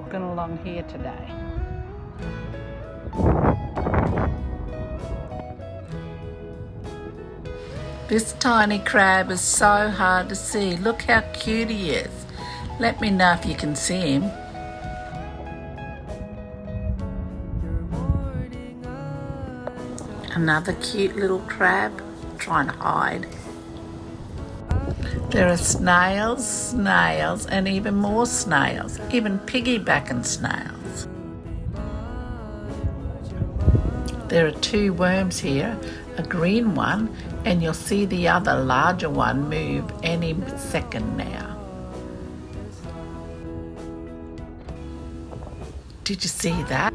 walking along here today. This tiny crab is so hard to see. Look how cute he is. Let me know if you can see him. Another cute little crab trying to hide. There are snails, and even more snails, even piggybacking snails. There are two worms here, a green one, and you'll see the other larger one move any second now. Did you see that?